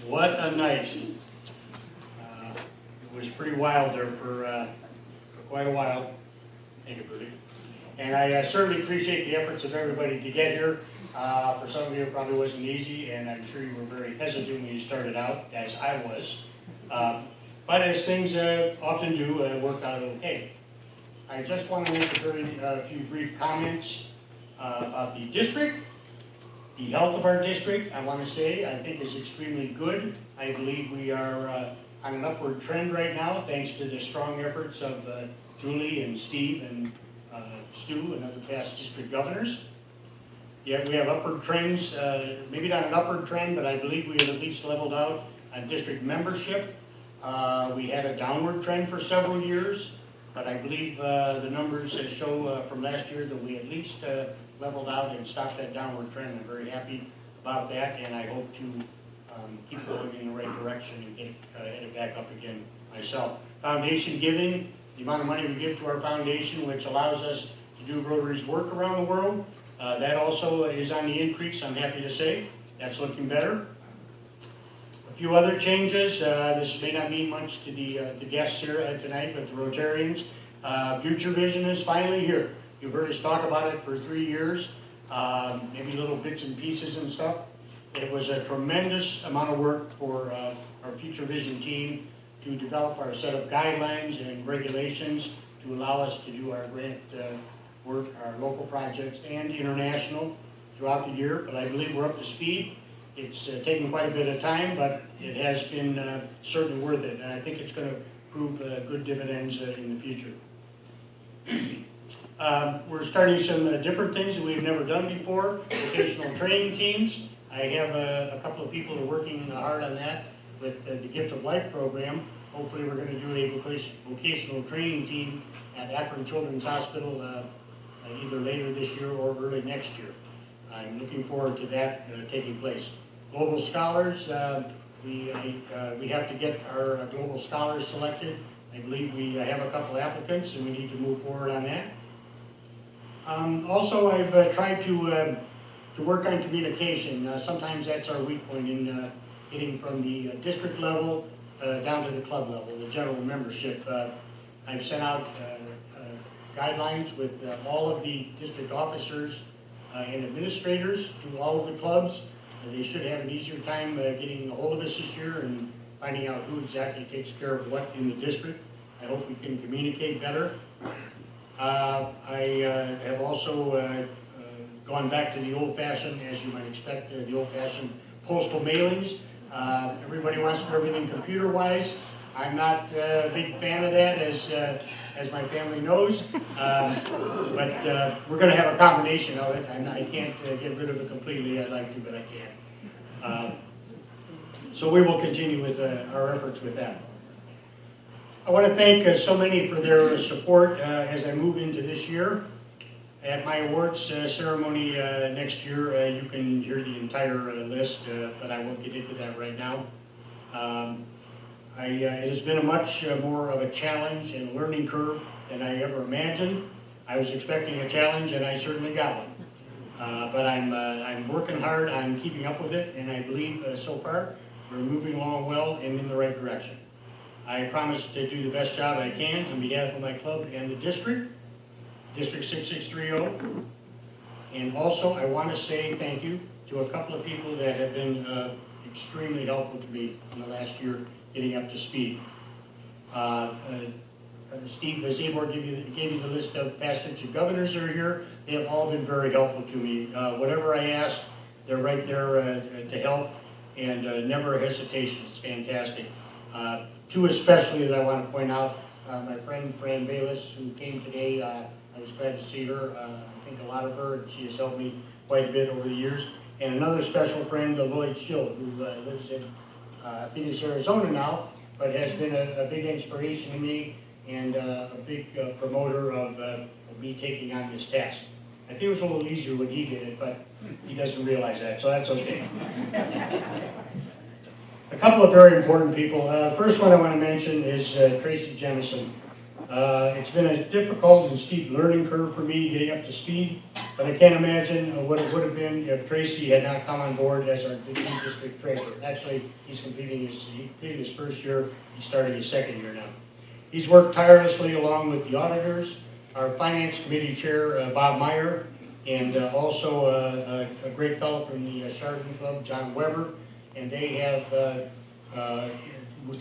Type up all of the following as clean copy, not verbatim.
What a night. It was pretty wild there for quite a while. Thank you, Bertie. And I certainly appreciate the efforts of everybody to get here. For some of you, it probably wasn't easy, and I'm sure you were very hesitant when you started out, as I was. But as things often do, work out okay. I just want to make a few brief comments about the district. The health of our district, I want to say, I think is extremely good. I believe we are on an upward trend right now, thanks to the strong efforts of Julie and Steve and Stu and other past district governors. Yet we have upward trends, maybe not an upward trend, but I believe we have at least leveled out on district membership. We had a downward trend for several years, but I believe the numbers show from last year that we at least leveled out and stopped that downward trend. I'm very happy about that, and I hope to keep going in the right direction and get headed back up again myself. Foundation giving, the amount of money we give to our foundation, which allows us to do Rotary's work around the world, that also is on the increase, I'm happy to say. That's looking better. A few other changes. This may not mean much to the guests here tonight, but the Rotarians. Future Vision is finally here. You've heard us talk about it for 3 years, maybe little bits and pieces and stuff. It was a tremendous amount of work for our Future Vision team to develop our set of guidelines and regulations to allow us to do our grant work, our local projects, and international throughout the year. But I believe we're up to speed. It's taken quite a bit of time, but it has been certainly worth it, and I think it's going to prove good dividends in the future. We're starting some different things that we've never done before, vocational training teams. I have a couple of people who are working hard on that with the Gift of Life program. Hopefully we're going to do a vocational training team at Akron Children's Hospital either later this year or early next year. I'm looking forward to that taking place. Global Scholars, we have to get our Global Scholars selected. I believe we have a couple applicants and we need to move forward on that. Also, I've tried to work on communication. Sometimes that's our weak point in getting from the district level down to the club level, the general membership. I've sent out guidelines with all of the district officers and administrators to all of the clubs. They should have an easier time getting a hold of us this year and finding out who exactly takes care of what in the district. I hope we can communicate better. I have also gone back to the old-fashioned, as you might expect, the old-fashioned postal mailings. Everybody wants to do everything computer-wise. I'm not a big fan of that, as my family knows. But we're going to have a combination of it. I can't get rid of it completely. I'd like to, but I can't. So we will continue with our efforts with that. I want to thank so many for their support as I move into this year. At my awards ceremony next year, you can hear the entire list, but I won't get into that right now. It has been a much more of a challenge and learning curve than I ever imagined. I was expecting a challenge, and I certainly got one. But I'm working hard on keeping up with it, and I believe so far we're moving along well and in the right direction. I promise to do the best job I can on behalf of my club and the district, District 6630. And also, I want to say thank you to a couple of people that have been extremely helpful to me in the last year getting up to speed. Steve Zabor gave you the list of past district governors that are here. They have all been very helpful to me. Whatever I ask, they're right there to help, and never a hesitation. It's fantastic. Two especially that I want to point out. My friend Fran Bayless, who came today, I was glad to see her. I think a lot of her, and she has helped me quite a bit over the years. And another special friend, Lloyd Schill, who lives in Phoenix, Arizona now, but has been a big inspiration to me and a big promoter of me taking on this task. I think it was a little easier when he did it, but he doesn't realize that, so that's okay. A couple of very important people. The first one I want to mention is Tracy Jemison. It's been a difficult and steep learning curve for me getting up to speed, but I can't imagine what it would have been if Tracy had not come on board as our district treasurer. Actually, he completed his first year. He's starting his second year now. He's worked tirelessly along with the auditors, our finance committee chair, Bob Meyer, and also a great fellow from the Rotary Club, John Weber, and they have,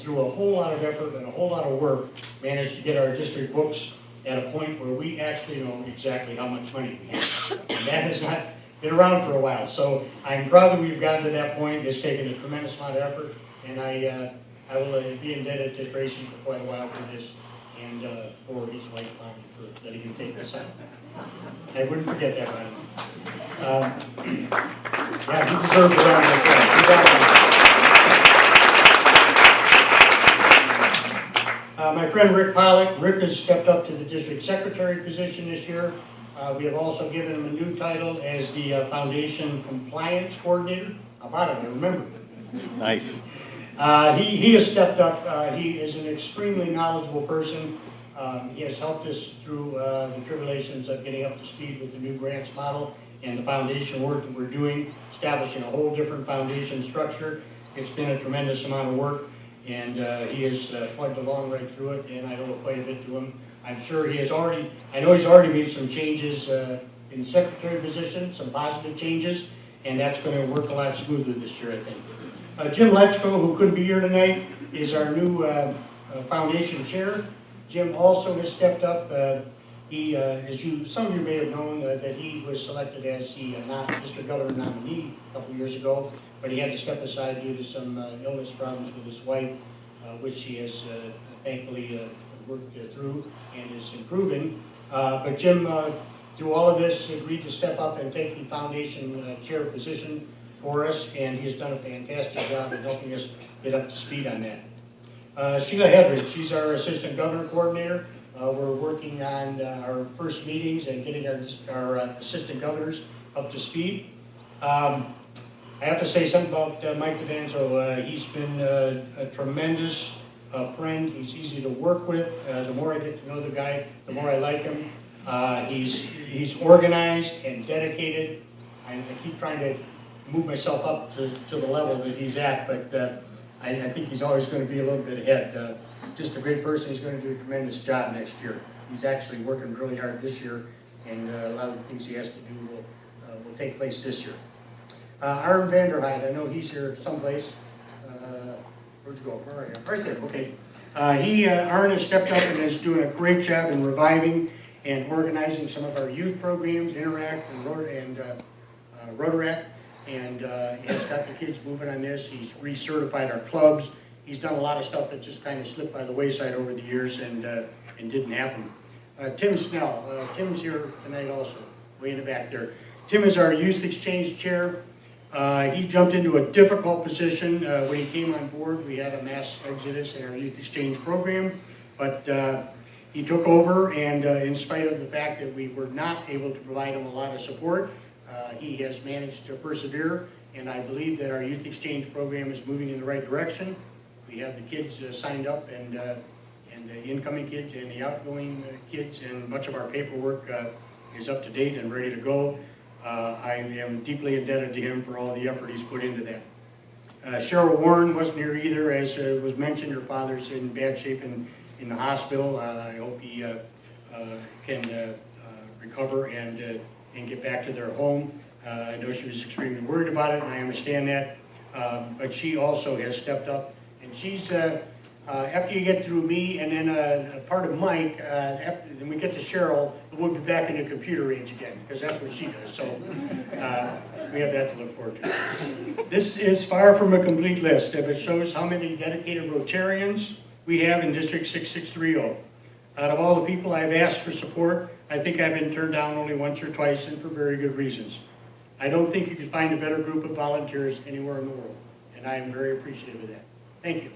through a whole lot of effort and a whole lot of work, managed to get our district books at a point where we actually know exactly how much money we have. And that has not been around for a while. So I'm proud that we've gotten to that point. It's taken a tremendous amount of effort, and I will be indebted to Tracy for quite a while for this, and for his wife, Bonnie, for letting him take this on. I wouldn't forget that, Bonnie. Yeah, he deserves a round of applause. My friend Rick Pollock. Rick has stepped up to the district secretary position this year. We have also given him a new title as the foundation compliance coordinator. How about it? I remember. Nice. He has stepped up. He is an extremely knowledgeable person. He has helped us through the tribulations of getting up to speed with the new grants model and the foundation work that we're doing, establishing a whole different foundation structure. It's been a tremendous amount of work, and he has plugged along right through it, and I owe quite a bit to him. I'm sure he has already, I know he's already made some changes in the secretary position, some positive changes, and that's going to work a lot smoother this year, I think. Jim Letchko, who couldn't be here tonight, is our new foundation chair. Jim also has stepped up. He, some of you may have known that he was selected as the district governor nominee a couple years ago, but he had to step aside due to some illness problems with his wife, which he has thankfully worked through and is improving. But Jim, through all of this, agreed to step up and take the foundation chair position for us, and he has done a fantastic job in helping us get up to speed on that. Sheila Hedrick, she's our assistant governor coordinator. We're working on our first meetings and getting our assistant governors up to speed. I have to say something about Mike DeVanzo. He's been a tremendous friend. He's easy to work with. The more I get to know the guy, the more I like him. He's organized and dedicated. I keep trying to move myself up to the level that he's at, but I think he's always going to be a little bit ahead. Just a great person. He's going to do a tremendous job next year. He's actually working really hard this year, and a lot of the things he has to do will take place this year. Aaron Vanderhyde, I know he's here someplace. Where'd you go? Where are you? Right there, okay. Aaron has stepped up and is doing a great job in reviving and organizing some of our youth programs, Interact and Rotaract, and has got the kids moving on this. He's recertified our clubs. He's done a lot of stuff that just kind of slipped by the wayside over the years and didn't happen. Tim Snell, Tim's here tonight also, way in the back there. Tim is our youth exchange chair. He jumped into a difficult position when he came on board. We had a mass exodus in our youth exchange program, but he took over, and in spite of the fact that we were not able to provide him a lot of support, he has managed to persevere, and I believe that our youth exchange program is moving in the right direction. We have the kids signed up, and the incoming kids and the outgoing kids, and much of our paperwork is up to date and ready to go. I am deeply indebted to him for all the effort he's put into that. Cheryl Warren wasn't here either. As was mentioned, her father's in bad shape in the hospital. I hope he can recover and get back to their home. I know she was extremely worried about it, and I understand that. But she also has stepped up, and she's after you get through me and then a part of Mike, then we get to Cheryl, we'll be back in the computer age again, because that's what she does. So we have that to look forward to. This is far from a complete list, but it shows how many dedicated Rotarians we have in District 6630. Out of all the people I've asked for support, I think I've been turned down only once or twice, and for very good reasons. I don't think you could find a better group of volunteers anywhere in the world, and I am very appreciative of that. Thank you.